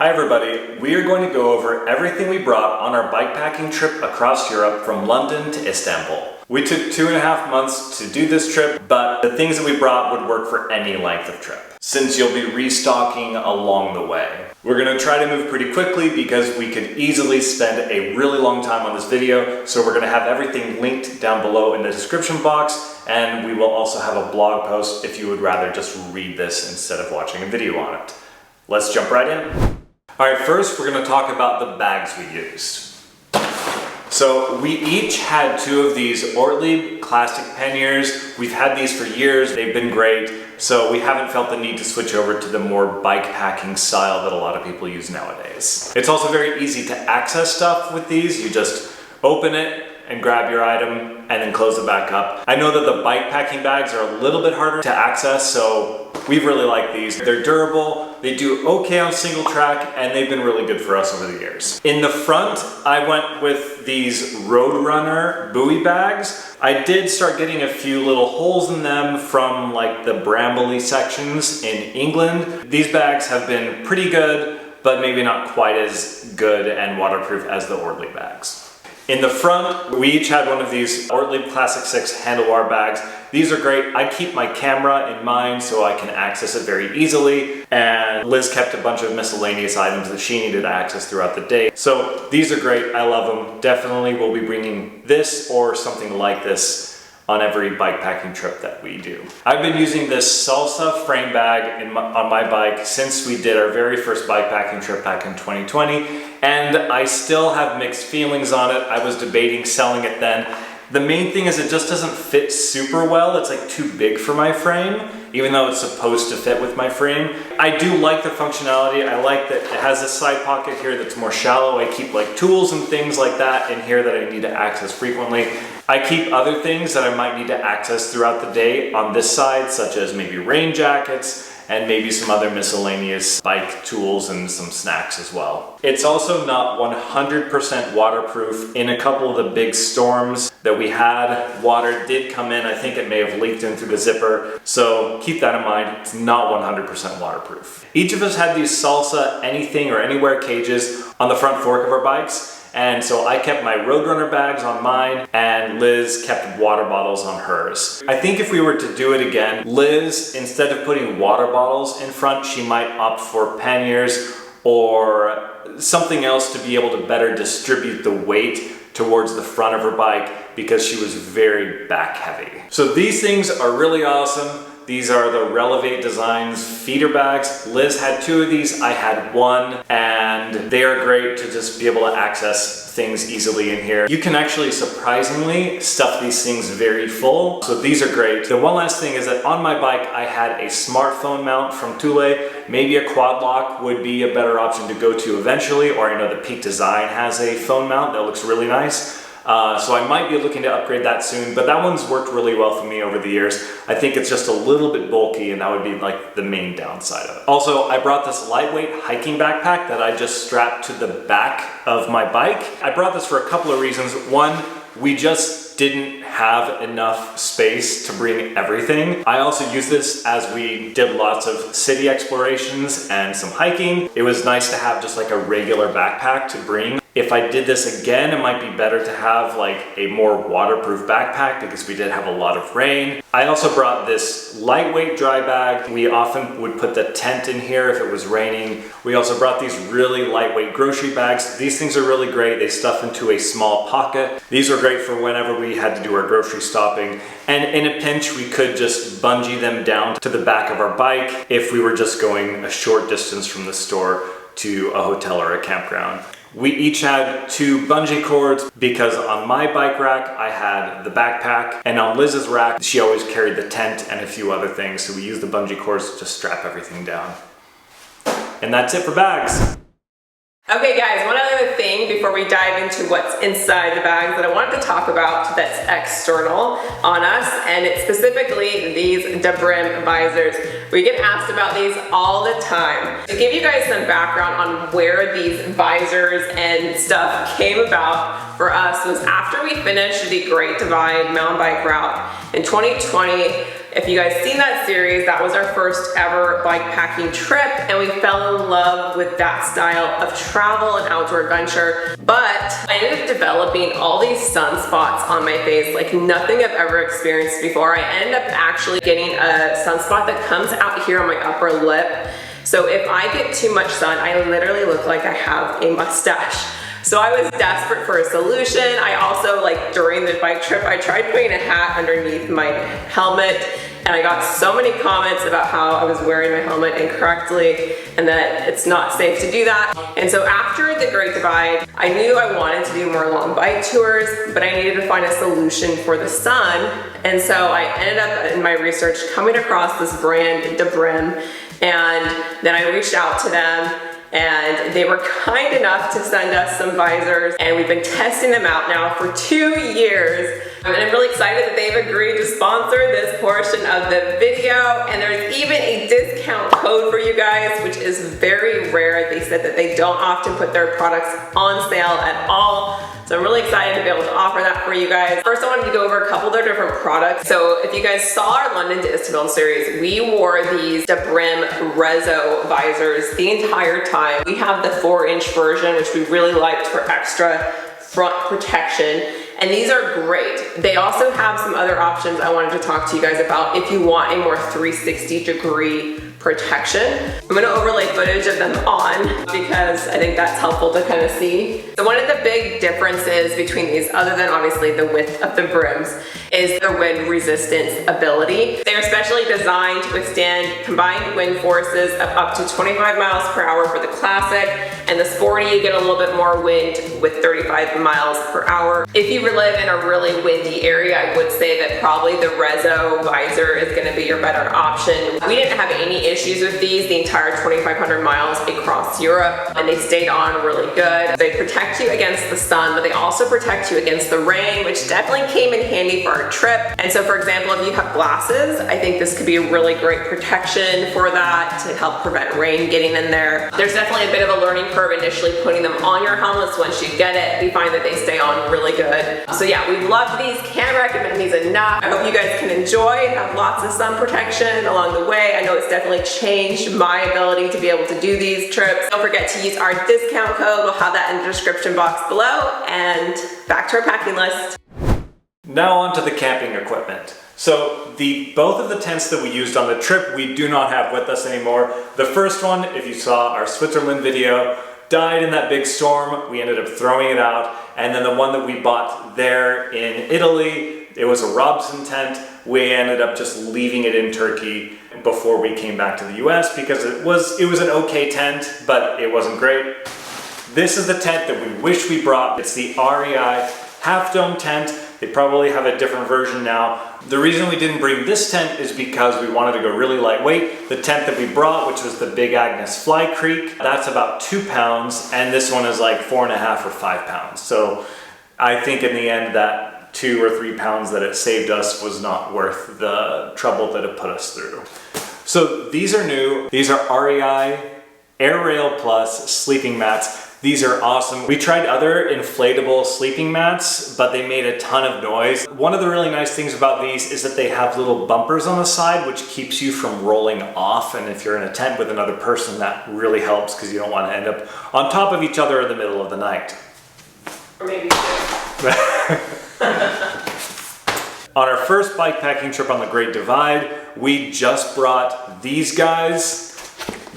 Hi everybody, we are going to go over everything we brought on our bikepacking trip across Europe from London to Istanbul. We took 2.5 months to do this trip, but the things that we brought would work for any length of trip, since you'll be restocking along the way. We're going to try to move pretty quickly because we could easily spend a really long time on this video, so we're going to have everything linked down below in the description box, and we will also have a blog post if you would rather just read this instead of watching a video on it. Let's jump right in. Alright, first we're going to talk about the bags we used. So we each had 2 of these Ortlieb classic panniers. We've had these for years, they've been great, so we haven't felt the need to switch over to the more bikepacking style that a lot of people use nowadays. It's also very easy to access stuff with these. You just open it and grab your item and then close it back up. I know that the bikepacking bags are a little bit harder to access, so we really like these. They're durable, they do okay on single track, and they've been really good for us over the years. In the front, I went with these Roadrunner buoy bags. I did start getting a few little holes in them from like the brambly sections in England. These bags have been pretty good, but maybe not quite as good and waterproof as the Ortlieb bags. In the front, we each had one of these Ortlieb Classic 6 handlebar bags. These are great. I keep my camera in mine so I can access it very easily. And Liz kept a bunch of miscellaneous items that she needed access throughout the day. So these are great. I love them. Definitely will be bringing this or something like this on every bikepacking trip that we do. I've been using this Salsa frame bag on my bike since we did our very first bikepacking trip back in 2020, and I still have mixed feelings on it. I was debating selling it then. The main thing is it just doesn't fit super well. It's like too big for my frame, even though it's supposed to fit with my frame. I do like the functionality. I like that it has this side pocket here that's more shallow. I keep like tools and things like that in here that I need to access frequently. I keep other things that I might need to access throughout the day on this side, such as maybe rain jackets, and maybe some other miscellaneous bike tools and some snacks as well. It's also not 100% waterproof. In a couple of the big storms that we had, water did come in. I think it may have leaked in through the zipper, so keep that in mind. It's not 100% waterproof. Each of us had these Salsa anything or anywhere cages on the front fork of our bikes. And so I kept my Roadrunner bags on mine, and Liz kept water bottles on hers. I think if we were to do it again, Liz, instead of putting water bottles in front, she might opt for panniers or something else to be able to better distribute the weight towards the front of her bike because she was very back heavy. So these things are really awesome. These are the Relevate Designs feeder bags. Liz had 2 of these, I had 1, and they are great to just be able to access things easily in here. You can actually surprisingly stuff these things very full, so these are great. The one last thing is that on my bike I had a smartphone mount from Thule. Maybe a quad lock would be a better option to go to eventually, or I know that Peak Design has a phone mount that looks really nice. So I might be looking to upgrade that soon, but that one's worked really well for me over the years. I think it's just a little bit bulky, and that would be like the main downside of it. Also, I brought this lightweight hiking backpack that I just strapped to the back of my bike. I brought this for a couple of reasons. One, we just didn't have enough space to bring everything. I also used this as we did lots of city explorations and some hiking. It was nice to have just like a regular backpack to bring. If I did this again, it might be better to have like a more waterproof backpack because we did have a lot of rain. I also brought this lightweight dry bag. We often would put the tent in here if it was raining. We also brought these really lightweight grocery bags. These things are really great. They stuff into a small pocket. These were great for whenever we had to do our grocery stopping. And in a pinch, we could just bungee them down to the back of our bike if we were just going a short distance from the store to a hotel or a campground. We each had 2 bungee cords because on my bike rack I had the backpack, and on Liz's rack she always carried the tent and a few other things, so we used the bungee cords to strap everything down. And that's it for bags. Okay guys, one other thing before we dive into what's inside the bags that I wanted to talk about that's external on us, and it's specifically these Dabrim visors. We get asked about these all the time. To give you guys some background on where these visors and stuff came about for us was after we finished the Great Divide mountain bike route in 2020. If you guys seen that series, that was our first ever bike packing trip, and we fell in love with that style of travel and outdoor adventure. But I ended up developing all these sunspots on my face like nothing I've ever experienced before. I ended up actually getting a sunspot that comes out here on my upper lip. So if I get too much sun, I literally look like I have a mustache. So I was desperate for a solution. I also, like during the bike trip, I tried putting a hat underneath my helmet, and I got so many comments about how I was wearing my helmet incorrectly and that it's not safe to do that. And so after the Great Divide, I knew I wanted to do more long bike tours, but I needed to find a solution for the sun. And so I ended up in my research coming across this brand, Dabrim, and then I reached out to them, and they were kind enough to send us some visors, and we've been testing them out now for 2 years. And I'm really excited that they've agreed to sponsor this portion of the video, and there's even a discount code for you guys, which is very rare. They said that they don't often put their products on sale at all. So I'm really excited to be able to offer that for you guys. First, I wanted to go over a couple of their different products. So if you guys saw our London to Istanbul series, we wore these Dabrim Rezo visors the entire time. We have the 4-inch version, which we really liked for extra front protection. And these are great. They also have some other options I wanted to talk to you guys about if you want a more 360-degree protection. I'm gonna overlay footage of them on because I think that's helpful to kind of see. So one of the big differences between these, other than obviously the width of the brims, is the wind resistance ability. They're specially designed to withstand combined wind forces of up to 25 miles per hour for the classic, and the sporty you get a little bit more wind with 35 miles per hour. If you live in a really windy area, I would say that probably the Rezo visor is gonna be your better option. We didn't have any issues with these the entire 2,500 miles across Europe, and they stayed on really good. They protect you against the sun, but they also protect you against the rain, which definitely came in handy for our trip. And so for example, if you have glasses, I think this could be a really great protection for that to help prevent rain getting in there. There's definitely a bit of a learning curve initially putting them on your helmets. Once you get it, we find that they stay on really good. So yeah, we love these, can't recommend these enough. I hope you guys can enjoy and have lots of sun protection along the way. I know it's definitely changed my ability to be able to do these trips. Don't forget to use our discount code. We'll have that in the description box below. And back to our packing list. Now on to the camping equipment. So both of the tents that we used on the trip, we do not have with us anymore. The first one, if you saw our Switzerland video, died in that big storm. We ended up throwing it out. And then the one that we bought there in Italy, it was a Robson tent. We ended up just leaving it in Turkey before we came back to the US because it was an okay tent, but it wasn't great. This is the tent that we wish we brought. It's the REI half dome tent. They probably have a different version now. The reason we didn't bring this tent is because we wanted to go really lightweight. The tent that we brought, which was the Big Agnes Fly Creek, that's about 2 pounds, and this one is like 4.5 or 5 pounds. So I think in the end that 2 or 3 pounds that it saved us was not worth the trouble that it put us through. So these are new. These are REI Air Rail Plus sleeping mats. These are awesome. We tried other inflatable sleeping mats, but they made a ton of noise. One of the really nice things about these is that they have little bumpers on the side, which keeps you from rolling off. And if you're in a tent with another person, that really helps because you don't want to end up on top of each other in the middle of the night. Or maybe two. On our first bikepacking trip on the Great Divide, we just brought these guys,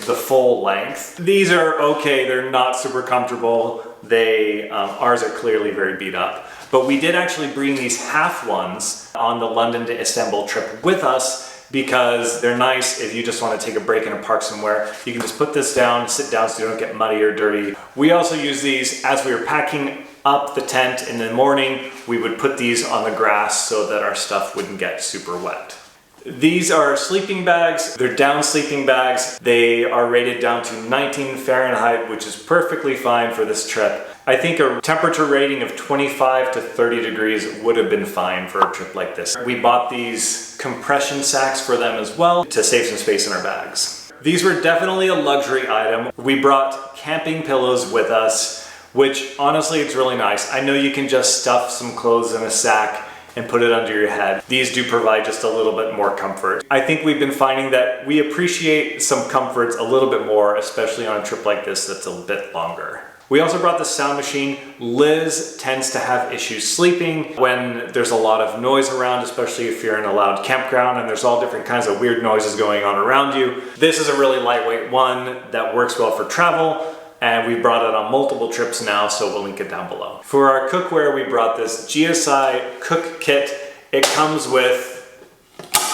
the full length. These are okay, they're not super comfortable. Ours are clearly very beat up. But we did actually bring these half ones on the London to Istanbul trip with us because they're nice if you just want to take a break in a park somewhere. You can just put this down, sit down so you don't get muddy or dirty. We also use these as we were packing up the tent in the morning. We would put these on the grass so that our stuff wouldn't get super wet. These are sleeping bags. They're down sleeping bags. They are rated down to 19 Fahrenheit, which is perfectly fine for this trip. I think a temperature rating of 25 to 30 degrees would have been fine for a trip like this. We bought these compression sacks for them as well to save some space in our bags. These were definitely a luxury item. We brought camping pillows with us, which honestly, it's really nice. I know you can just stuff some clothes in a sack and put it under your head. These do provide just a little bit more comfort. I think we've been finding that we appreciate some comforts a little bit more, especially on a trip like this that's a bit longer. We also brought the sound machine. Liz tends to have issues sleeping when there's a lot of noise around, especially if you're in a loud campground and there's all different kinds of weird noises going on around you. This is a really lightweight one that works well for travel, and we brought it on multiple trips now, so we'll link it down below. For our cookware, we brought this GSI cook kit. It comes with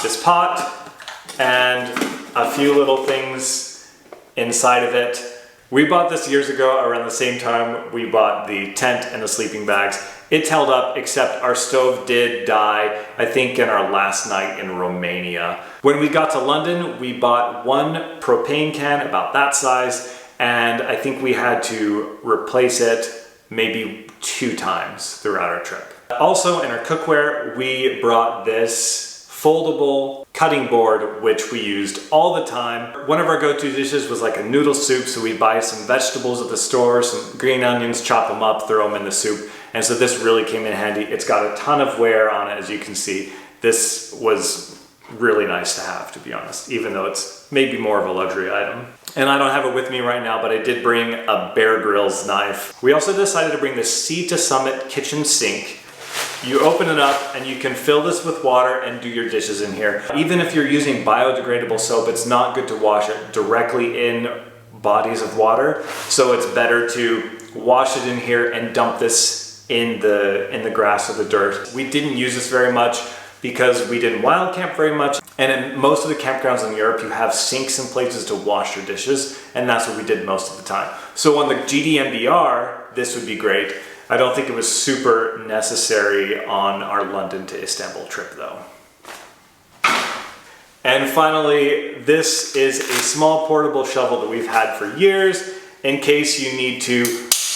this pot and a few little things inside of it. We bought this years ago around the same time we bought the tent and the sleeping bags. It's held up, except our stove did die, I think, in our last night in Romania. When we got to London, we bought one propane can about that size, and I think we had to replace it maybe 2 times throughout our trip. Also in our cookware, we brought this foldable cutting board, which we used all the time. One of our go-to dishes was like a noodle soup, so we buy some vegetables at the store, some green onions, chop them up, throw them in the soup, and so this really came in handy. It's got a ton of wear on it, as you can see. This was really nice to have, to be honest, even though it's maybe more of a luxury item. And I don't have it with me right now, but I did bring a Bear Grylls knife. We also decided to bring the Sea to Summit kitchen sink. You open it up and you can fill this with water and do your dishes in here. Even if you're using biodegradable soap, it's not good to wash it directly in bodies of water. So it's better to wash it in here and dump this in the grass or the dirt. We didn't use this very much because we didn't wild camp very much. And in most of the campgrounds in Europe, you have sinks and places to wash your dishes, and that's what we did most of the time. So on the GDMBR, this would be great. I don't think it was super necessary on our London to Istanbul trip though. And finally, this is a small portable shovel that we've had for years in case you need to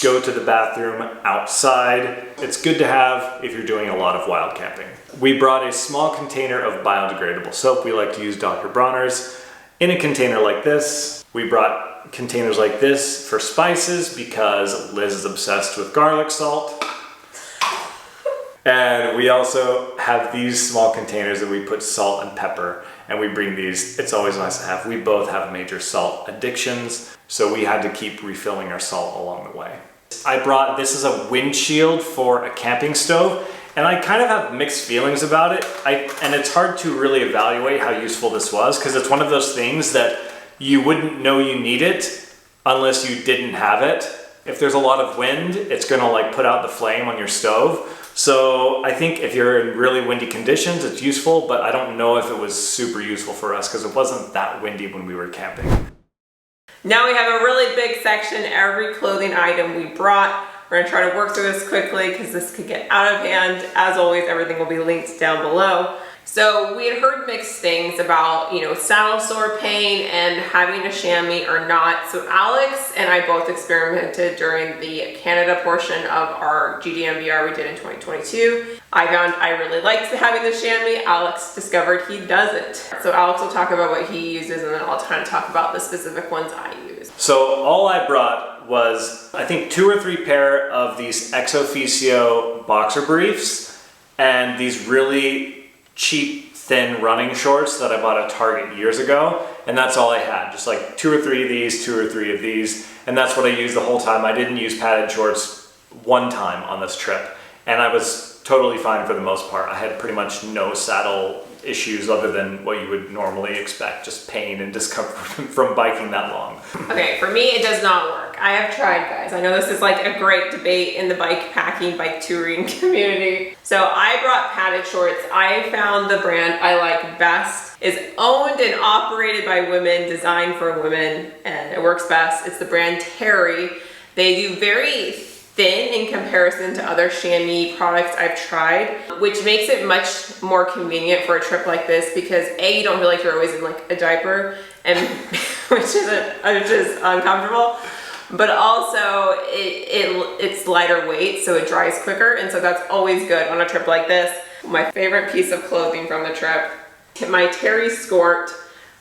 go to the bathroom outside. It's good to have if you're doing a lot of wild camping. We brought a small container of biodegradable soap. We like to use Dr. Bronner's in a container like this. We brought containers like this for spices because Liz is obsessed with garlic salt. And we also have these small containers that we put salt and pepper, and we bring these. It's always nice to have. We both have major salt addictions, so we had to keep refilling our salt along the way. I brought, this is a windshield for a camping stove, and I kind of have mixed feelings about it. And it's hard to really evaluate how useful this was, because it's one of those things that you wouldn't know you need it unless you didn't have it. If there's a lot of wind, it's gonna like put out the flame on your stove. So I think if you're in really windy conditions, it's useful, but I don't know if it was super useful for us because it wasn't that windy when we were camping. Now we have a really big section, every clothing item we brought. We're gonna try to work through this quickly because this could get out of hand. As always, everything will be linked down below. So we had heard mixed things about, saddle sore pain and having a chamois or not. So Alex and I both experimented during the Canada portion of our GDMBR we did in 2022. I found I really liked having the chamois. Alex discovered he doesn't. So Alex will talk about what he uses, and then I'll kind of talk about the specific ones I use. So all I brought was, I think, 2 or 3 pair of these ex officio boxer briefs and these really cheap, thin running shorts that I bought at Target years ago, and that's all I had. Just like 2 or 3 of these, 2 or 3 of these, and that's what I used the whole time. I didn't use padded shorts one time on this trip, and I was totally fine for the most part. I had pretty much no saddle issues other than what you would normally expect, just pain and discomfort from biking that long. Okay, for me it does not work. I have tried, guys. I know this is like a great debate in the bike packing, bike touring community. So I brought padded shorts. I found the brand I like best. It's owned and operated by women, designed for women, and it works best. It's the brand Terry. They do very thin in comparison to other chamois products I've tried, which makes it much more convenient for a trip like this because A, you don't feel like you're always in like a diaper, and which is uncomfortable, but also it's lighter weight, so it dries quicker, and so that's always good on a trip like this. My favorite piece of clothing from the trip, my Terry skirt.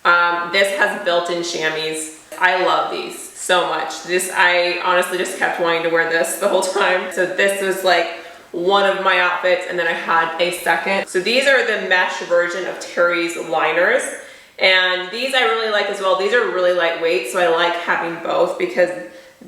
This has built-in chamois. I love these so much. I honestly just kept wanting to wear this the whole time. So this was like one of my outfits, and then I had a second. So these are the mesh version of Terry's liners. And these I really like as well. These are really lightweight, so I like having both because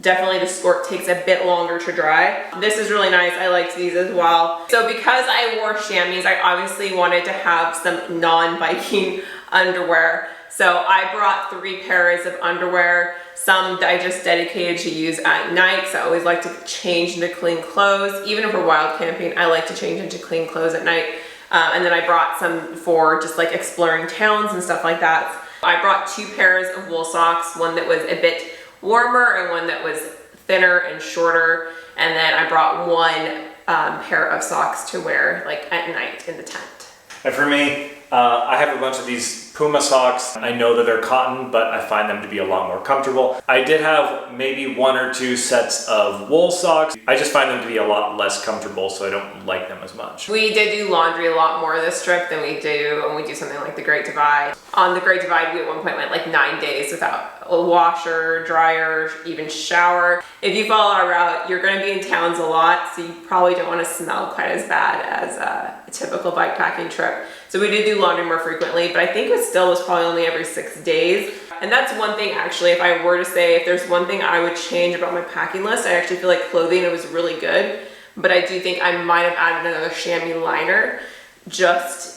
definitely the skirt takes a bit longer to dry. This is really nice. I liked these as well. So because I wore chamois, I obviously wanted to have some non-biking underwear. So I brought 3 pairs of underwear, some that I just dedicated to use at night, because I always like to change into clean clothes. Even if we're wild camping, I like to change into clean clothes at night. And then I brought some for just like exploring towns and stuff like that. I brought 2 pairs of wool socks, one that was a bit warmer and one that was thinner and shorter. And then I brought 1 pair of socks to wear like at night in the tent. And for me, I have a bunch of these Puma socks. I know that they're cotton, but I find them to be a lot more comfortable. I did have maybe 1 or 2 sets of wool socks. I just find them to be a lot less comfortable, so I don't like them as much. We did do laundry a lot more this trip than we do when we do something like the Great Divide. On the Great Divide, we at one point went like 9 days without a washer, dryer, even shower. If you follow our route, you're going to be in towns a lot, so you probably don't want to smell quite as bad as a typical bikepacking trip. So we did do laundry more frequently, but I think it still was probably only every 6 days. And that's one thing actually, if I were to say, if there's one thing I would change about my packing list, I actually feel like clothing, it was really good. But I do think I might have added another chamois liner just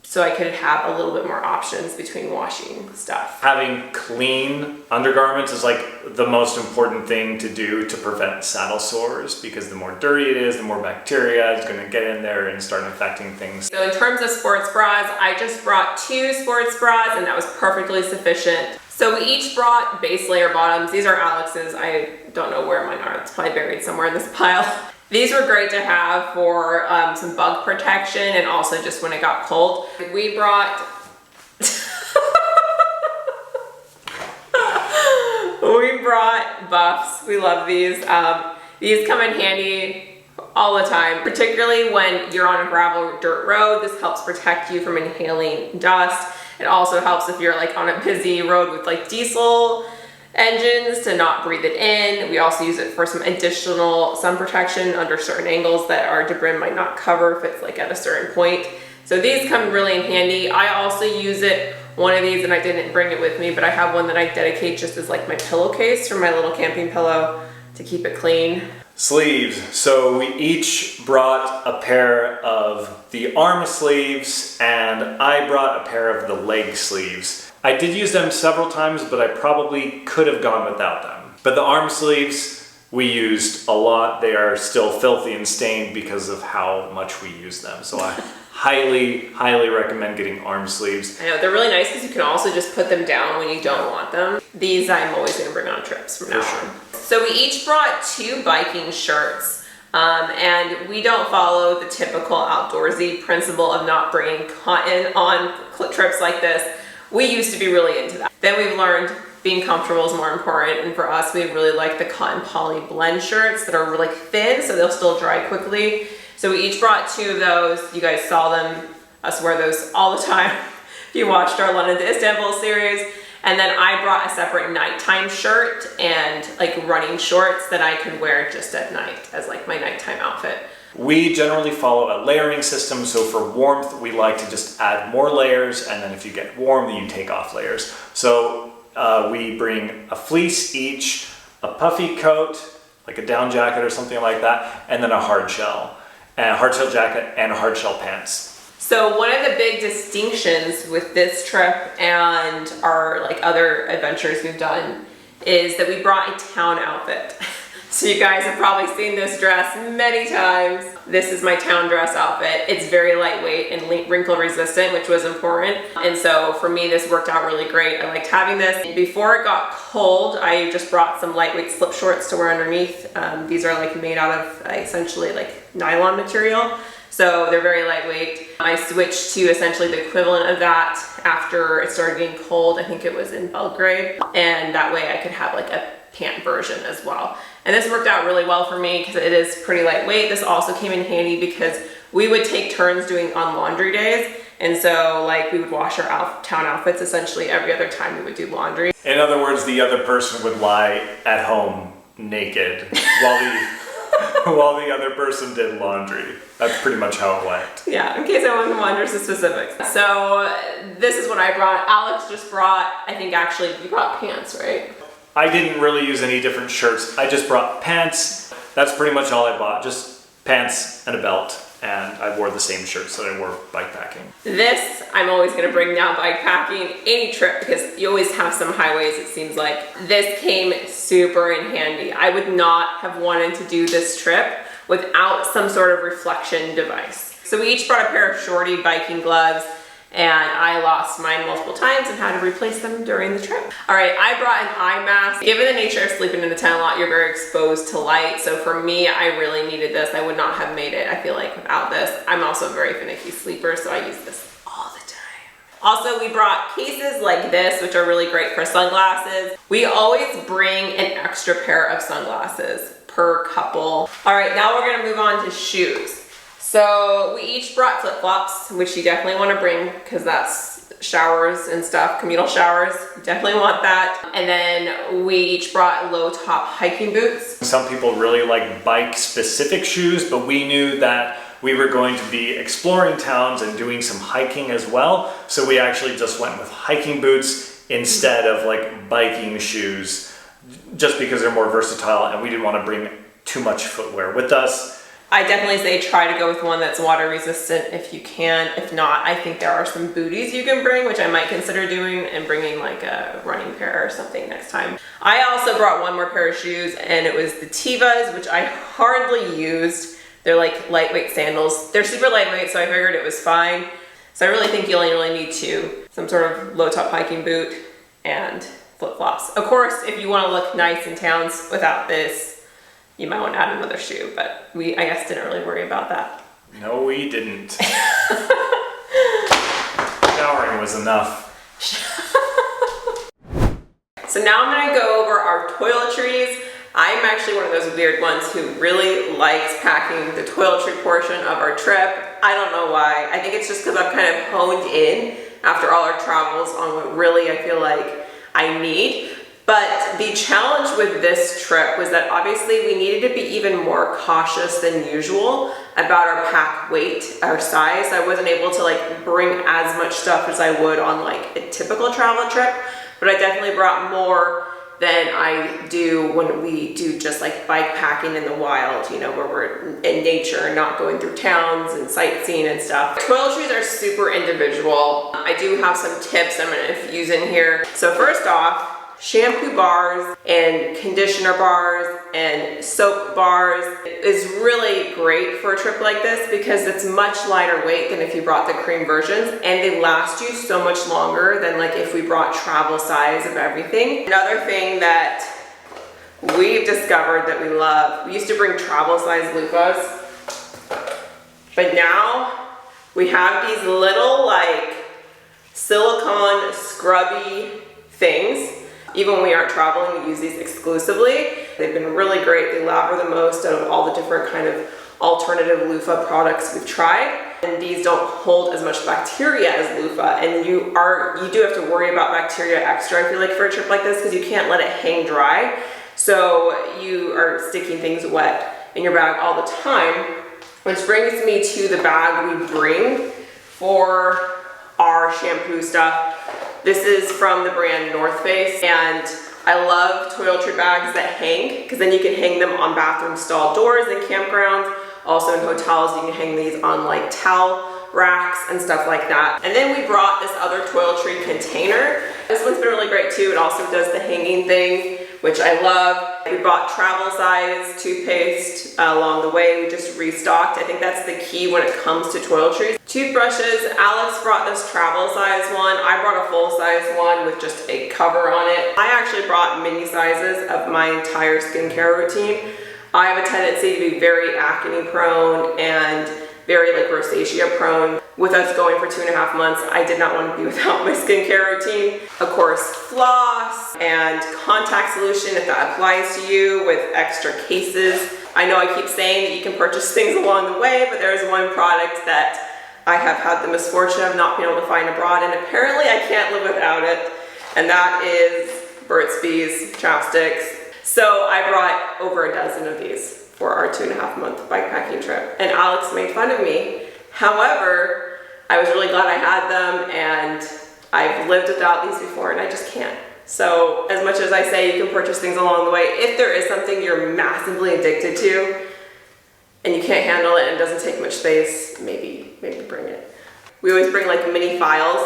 so I could have a little bit more options between washing stuff. Having clean undergarments is like the most important thing to do to prevent saddle sores, because the more dirty it is, the more bacteria is going to get in there and start infecting things. So in terms of sports bras, I just brought 2 sports bras and that was perfectly sufficient. So we each brought base layer bottoms. These are Alex's. I don't know where mine are. It's probably buried somewhere in this pile. These were great to have for some bug protection and also just when it got cold. We brought we brought buffs. We love these. These come in handy all the time, particularly when you're on a gravel dirt road. This helps protect you from inhaling dust. It also helps if you're like on a busy road with like diesel engines to not breathe it in. We also use it for some additional sun protection under certain angles that our Dabrim might not cover if it's like at a certain point. So these come really in handy. I also use one of these, and I didn't bring it with me, but I have one that I dedicate just as like my pillowcase for my little camping pillow to keep it clean. Sleeves. So we each brought a pair of the arm sleeves and I brought a pair of the leg sleeves. I did use them several times, but I probably could have gone without them. But the arm sleeves we used a lot. They are still filthy and stained because of how much we use them. So I highly, highly recommend getting arm sleeves. I know, they're really nice because you can also just put them down when you don't want them. These I'm always going to bring on trips from now on. So we each brought 2 biking shirts. And we don't follow the typical outdoorsy principle of not bringing cotton on trips like this. We used to be really into that. Then we've learned being comfortable is more important, and for us, we really like the cotton poly blend shirts that are really thin, so they'll still dry quickly. So we each brought 2 of those. You guys saw us wear those all the time if you watched our London to Istanbul series. And then I brought a separate nighttime shirt and like running shorts that I could wear just at night as like my nighttime outfit. We generally follow a layering system, so for warmth, we like to just add more layers, and then if you get warm, then you take off layers. So we bring a fleece each, a puffy coat, like a down jacket or something like that, and then a hard shell jacket and a hard shell pants. So one of the big distinctions with this trip and our like other adventures we've done is that we brought a town outfit. So you guys have probably seen this dress many times. This is my town dress outfit. It's very lightweight and wrinkle resistant, which was important. And so for me, this worked out really great. I liked having this. Before it got cold, I just brought some lightweight slip shorts to wear underneath. These are like made out of essentially like nylon material. So they're very lightweight. I switched to essentially the equivalent of that after it started getting cold. I think it was in Belgrade. And that way I could have like a pant version as well. And this worked out really well for me because it is pretty lightweight. This also came in handy because we would take turns doing on laundry days. And so like we would wash our town outfits essentially every other time we would do laundry. In other words, the other person would lie at home naked while while the other person did laundry. That's pretty much how it went. Yeah, in case anyone wonders the specifics. So this is what I brought. Alex just brought, I think actually, you brought pants, right? I didn't really use any different shirts. I just brought pants. That's pretty much all I bought. Just pants and a belt. And I wore the same shirts that I wore bikepacking. This, I'm always gonna bring down bikepacking any trip because you always have some highways, it seems like. This came super in handy. I would not have wanted to do this trip without some sort of reflection device. So we each brought a pair of shorty biking gloves, and I lost mine multiple times and had to replace them during the trip. All right, I brought an eye mask. Given the nature of sleeping in a tent a lot, you're very exposed to light. So for me, I really needed this. I would not have made it, I feel like, without this. I'm also a very finicky sleeper, so I use this all the time. Also, we brought cases like this, which are really great for sunglasses. We always bring an extra pair of sunglasses per couple. All right, now we're gonna move on to shoes. So we each brought flip-flops, which you definitely want to bring because that's showers and stuff, communal showers. You definitely want that. And then we each brought low-top hiking boots. Some people really like bike-specific shoes, but we knew that we were going to be exploring towns and doing some hiking as well. So we actually just went with hiking boots instead of like biking shoes, just because they're more versatile and we didn't want to bring too much footwear with us. I definitely say try to go with one that's water resistant if you can. If not, I think there are some booties you can bring, which I might consider doing and bringing like a running pair or something next time. I also brought one more pair of shoes and it was the Tevas, which I hardly used. They're like lightweight sandals. They're super lightweight, so I figured it was fine. So I really think you only really need two, some sort of low top hiking boot and flip-flops. Of course, if you want to look nice in towns without this, you might want to add another shoe, but I guess, didn't really worry about that. No, we didn't. Showering was enough. So now I'm gonna go over our toiletries. I'm actually one of those weird ones who really likes packing the toiletry portion of our trip. I don't know why. I think it's just because I've kind of honed in after all our travels on what really I feel like I need. But the challenge with this trip was that obviously we needed to be even more cautious than usual about our pack weight, our size. I wasn't able to like bring as much stuff as I would on like a typical travel trip, but I definitely brought more than I do when we do just like bike packing in the wild, you know, where we're in nature and not going through towns and sightseeing and stuff. Toiletries are super individual. I do have some tips I'm gonna infuse in here. So first off, shampoo bars and conditioner bars and soap bars is really great for a trip like this because it's much lighter weight than if you brought the cream versions, and they last you so much longer than like if we brought travel size of everything. Another thing that we've discovered that we love, we used to bring travel size loofahs, but now we have these little like silicone scrubby things. Even when we aren't traveling, we use these exclusively. They've been really great. They lather the most out of all the different kind of alternative loofah products we've tried. And these don't hold as much bacteria as loofah. And you do have to worry about bacteria extra, I feel like, for a trip like this because you can't let it hang dry. So you are sticking things wet in your bag all the time. Which brings me to the bag we bring for our shampoo stuff. This is from the brand North Face, and I love toiletry bags that hang because then you can hang them on bathroom stall doors in campgrounds. Also in hotels, you can hang these on like towel racks and stuff like that. And then we brought this other toiletry container. This one's been really great too. It also does the hanging thing, which I love. We bought travel size toothpaste along the way. We just restocked. I think that's the key when it comes to toiletries. Toothbrushes, Alex brought this travel size one. I brought a full size one with just a cover on it. I actually brought mini sizes of my entire skincare routine. I have a tendency to be very acne prone and very like rosacea prone. With us going for 2.5 months, I did not want to be without my skincare routine. Of course, floss and contact solution if that applies to you, with extra cases. I know I keep saying that you can purchase things along the way, but there's one product that I have had the misfortune of not being able to find abroad, and apparently I can't live without it, and that is Burt's Bees chapsticks. So I brought over a dozen of these for our 2.5-month bikepacking trip, and Alex made fun of me. However, I was really glad I had them, and I've lived without these before, and I just can't. So as much as I say you can purchase things along the way, if there is something you're massively addicted to and you can't handle it and it doesn't take much space, maybe bring it. We always bring like mini files,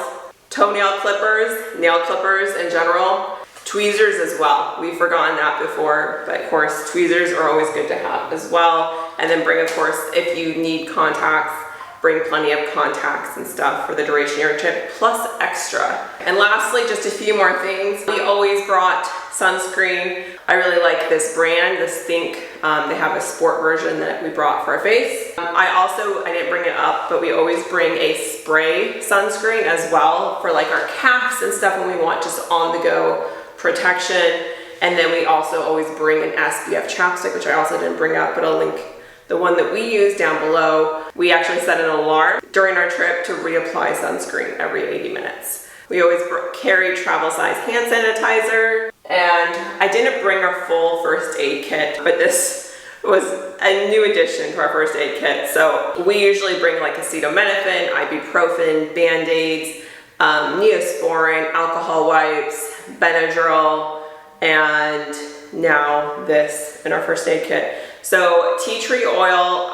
toenail clippers, nail clippers in general, tweezers as well. We've forgotten that before, but of course tweezers are always good to have as well. And then bring, of course, if you need contacts, bring plenty of contacts and stuff for the duration of your trip, plus extra. And lastly, just a few more things. We always brought sunscreen. I really like this brand, this Think. They have a sport version that we brought for our face. I didn't bring it up, but we always bring a spray sunscreen as well for like our calves and stuff when we want just on the go protection. And then we also always bring an SPF chapstick, which I also didn't bring up, but I'll link the one that we use down below. We actually set an alarm during our trip to reapply sunscreen every 80 minutes. We always carry travel size hand sanitizer, and I didn't bring our full first aid kit, but this was a new addition to our first aid kit. So we usually bring like acetaminophen, ibuprofen, Band-Aids, Neosporin, alcohol wipes, Benadryl, and now this in our first aid kit. So tea tree oil,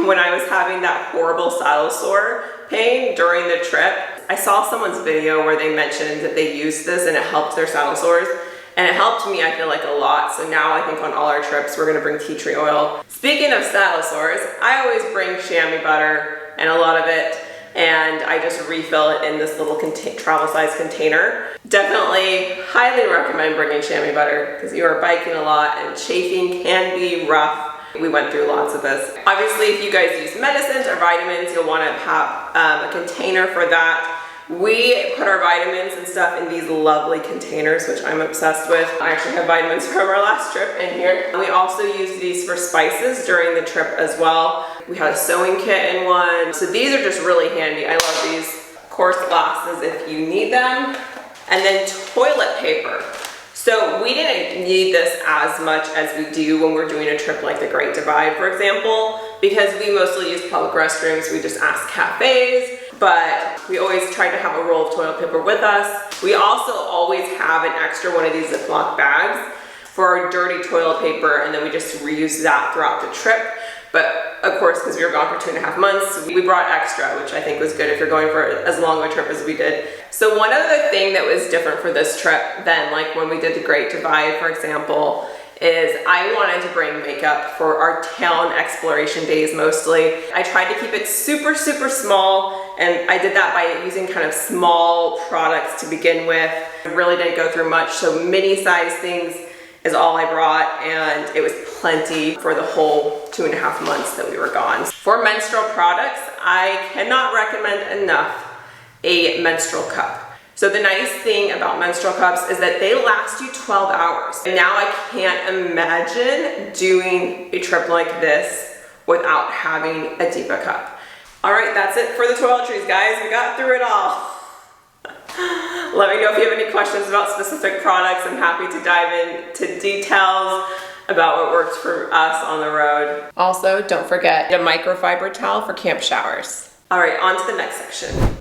when I was having that horrible saddle sore pain during the trip, I saw someone's video where they mentioned that they used this and it helped their saddle sores. And it helped me, I feel like, a lot. So now I think on all our trips, we're gonna bring tea tree oil. Speaking of saddle sores, I always bring chamois butter and a lot of it. And I just refill it in this little travel size container. Definitely highly recommend bringing chamois butter because you are biking a lot and chafing can be rough. We went through lots of this. Obviously, if you guys use medicines or vitamins, you'll want to have a container for that. We put our vitamins and stuff in these lovely containers, which I'm obsessed with. I actually have vitamins from our last trip in here. We also use these for spices during the trip as well. We had a sewing kit in one. So these are just really handy. I love these. Of course, glasses if you need them. And then toilet paper. So we didn't need this as much as we do when we're doing a trip like the Great Divide, for example, because we mostly use public restrooms. We just ask cafes, but we always try to have a roll of toilet paper with us. We also always have an extra one of these Ziploc bags for our dirty toilet paper, and then we just reuse that throughout the trip. But of course, because we were gone for 2.5 months, we brought extra, which I think was good if you're going for as long of a trip as we did. So one other thing that was different for this trip than like when we did the Great Divide, for example, is I wanted to bring makeup for our town exploration days mostly. I tried to keep it super, super small, and I did that by using kind of small products to begin with. I really didn't go through much, so mini size things is all I brought, and it was plenty for the whole 2.5 months that we were gone. For menstrual products, I cannot recommend enough a menstrual cup. So the nice thing about menstrual cups is that they last you 12 hours. And now I can't imagine doing a trip like this without having a Diva cup. All right, that's it for the toiletries, guys. We got through it all. Let me know if you have any questions about specific products. I'm happy to dive into details about what works for us on the road. Also, don't forget a microfiber towel for camp showers. All right, on to the next section.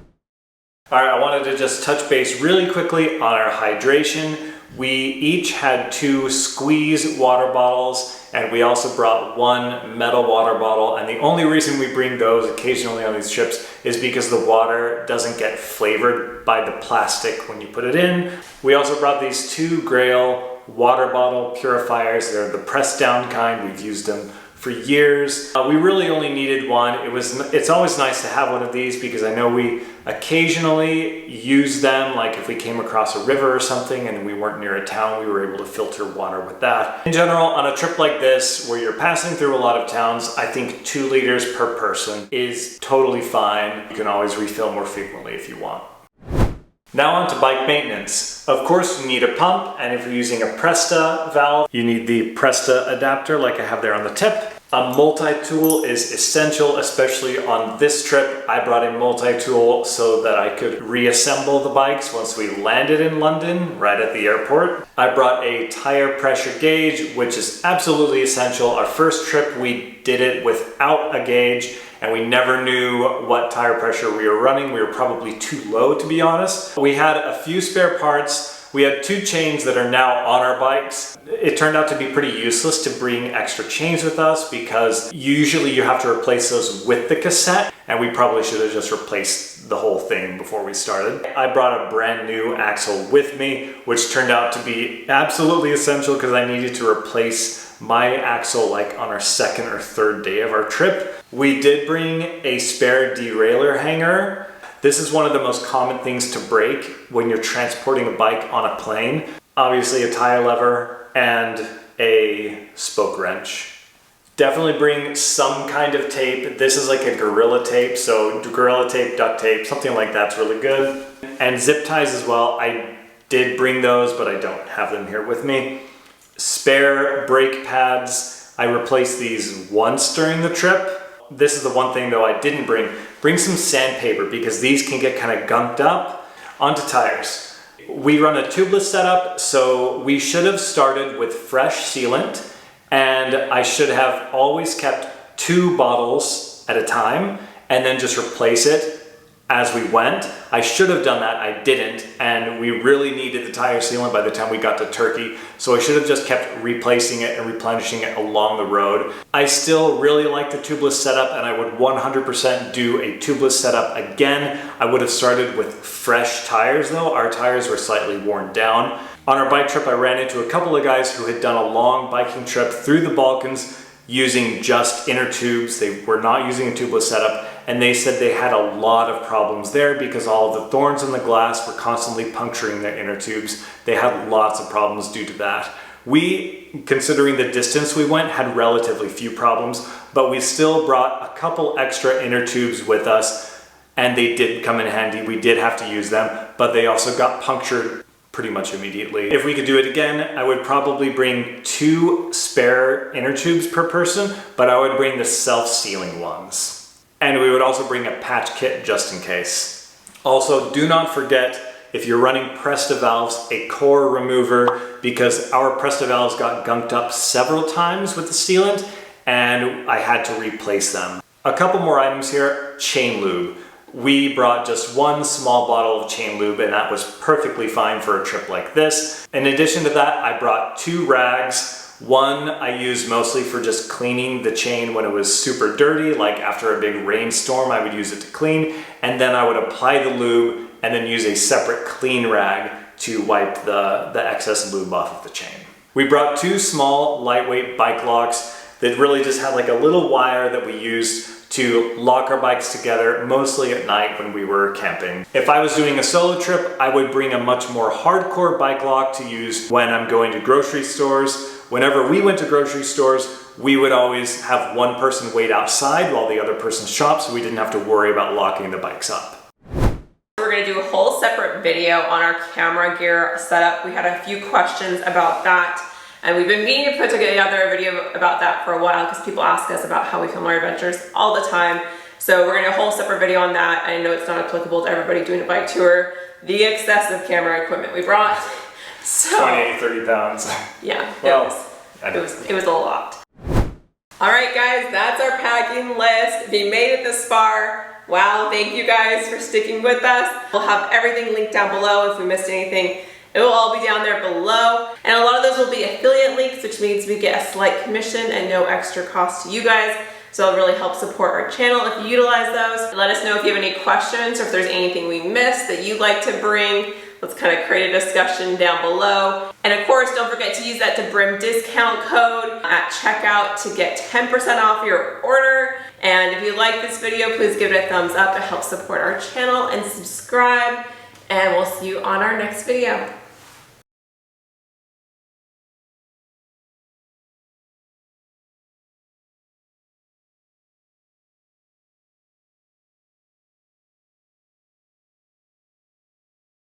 All right, I wanted to just touch base really quickly on our hydration. We each had 2 squeeze water bottles, and we also brought 1 metal water bottle. And the only reason we bring those occasionally on these trips is because the water doesn't get flavored by the plastic when you put it in. We also brought these 2 Grail water bottle purifiers. They're the pressed down kind. We've used them for years. We really only needed one. It's always nice to have one of these because I know we occasionally use them, like if we came across a river or something and we weren't near a town, we were able to filter water with that. In general, on a trip like this where you're passing through a lot of towns, I think 2 liters per person is totally fine. You can always refill more frequently if you want. Now on to bike maintenance. Of course, you need a pump, and if you're using a Presta valve, you need the Presta adapter like I have there on the tip. A multi-tool is essential, especially on this trip. I brought a multi-tool so that I could reassemble the bikes once we landed in London, right at the airport. I brought a tire pressure gauge, which is absolutely essential. Our first trip, we did it without a gauge, and we never knew what tire pressure we were running. We were probably too low, to be honest. We had a few spare parts. We had 2 chains that are now on our bikes. It turned out to be pretty useless to bring extra chains with us because usually you have to replace those with the cassette, and we probably should have just replaced the whole thing before we started. I brought a brand new axle with me, which turned out to be absolutely essential because I needed to replace my axle like on our 2nd or 3rd day of our trip. We did bring a spare derailleur hanger. This is one of the most common things to break when you're transporting a bike on a plane. Obviously a tire lever and a spoke wrench. Definitely bring some kind of tape. This is like a Gorilla tape, so Gorilla tape, duct tape, something like that's really good. And zip ties as well. I did bring those, but I don't have them here with me. Spare brake pads. I replaced these once during the trip. This is the one thing though I didn't bring. Bring some sandpaper because these can get kind of gunked up. Onto tires. We run a tubeless setup, so we should have started with fresh sealant, and I should have always kept 2 bottles at a time and then just replace it as we went. I should have done that, I didn't, and we really needed the tire sealant by the time we got to Turkey, so I should have just kept replacing it and replenishing it along the road. I still really like the tubeless setup, and I would 100% do a tubeless setup again. I would have started with fresh tires though. Our tires were slightly worn down. On our bike trip, I ran into a couple of guys who had done a long biking trip through the Balkans using just inner tubes. They were not using a tubeless setup, and they said they had a lot of problems there because all of the thorns in the glass were constantly puncturing their inner tubes. They had lots of problems due to that. We, considering the distance we went, had relatively few problems, but we still brought a couple extra inner tubes with us, and they did come in handy. We did have to use them, but they also got punctured pretty much immediately. If we could do it again, I would probably bring 2 spare inner tubes per person, but I would bring the self-sealing ones. And we would also bring a patch kit just in case. Also, do not forget, if you're running Presta valves, a core remover, because our Presta valves got gunked up several times with the sealant, and I had to replace them. A couple more items here. Chain lube. We brought just 1 small bottle of chain lube, and that was perfectly fine for a trip like this. In addition to that, I brought 2 rags. One I used mostly for just cleaning the chain when it was super dirty, like after a big rainstorm I would use it to clean, and then I would apply the lube and then use a separate clean rag to wipe the excess lube off of the chain. We brought 2 small lightweight bike locks that really just had like a little wire that we used to lock our bikes together, mostly at night when we were camping. If I was doing a solo trip, I would bring a much more hardcore bike lock to use when I'm going to grocery stores. Whenever we went to grocery stores, we would always have one person wait outside while the other person shopped, so we didn't have to worry about locking the bikes up. We're gonna do a whole separate video on our camera gear setup. We had a few questions about that, and we've been meaning to put together a video about that for a while because people ask us about how we film our adventures all the time. So we're gonna do a whole separate video on that. I know it's not applicable to everybody doing a bike tour. The excessive camera equipment we brought. So, 28, 30 pounds. Yeah, well, it was a lot. All right, guys, that's our packing list. If you made it this far, wow, thank you guys for sticking with us. We'll have everything linked down below. If we missed anything, it will all be down there below. And a lot of those will be affiliate links, which means we get a slight commission and no extra cost to you guys. So it'll really help support our channel if you utilize those. Let us know if you have any questions or if there's anything we missed that you'd like to bring. Let's kind of create a discussion down below. And of course, don't forget to use that Dabrim discount code at checkout to get 10% off your order. And if you like this video, please give it a thumbs up. It helps support our channel, and subscribe. And we'll see you on our next video.